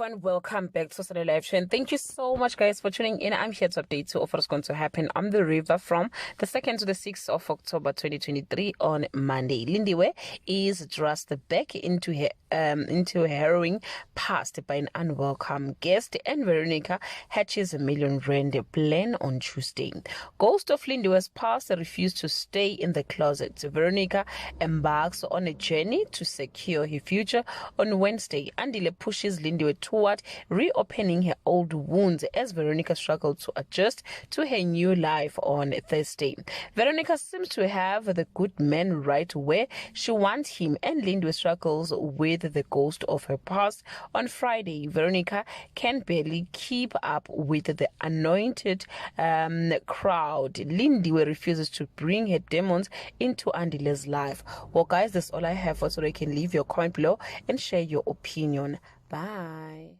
everyone, welcome back to Saturday Live Show, and thank you so much guys for tuning in. I'm here to update you of what's going to happen on the river from the 2nd to the 6th of October 2023 on Monday. Lindiwe is thrust back into her harrowing past by an unwelcome guest, and Veronica hatches a R1 million plan on Tuesday. Ghost of Lindiwe's past refused to stay in the closet. Veronica embarks on a journey to secure her future on Wednesday. Andile pushes Lindiwe toward reopening her old wounds as Veronica struggled to adjust to her new life on Thursday. Veronica seems to have the good man right where she wants him, and Lindiwe struggles with the ghost of her past. On Friday, Veronica can barely keep up with the anointed crowd. Lindiwe refuses to bring her demons into Andile's life. Well guys, that's all I have for today. You can leave your comment below and share your opinion. Bye.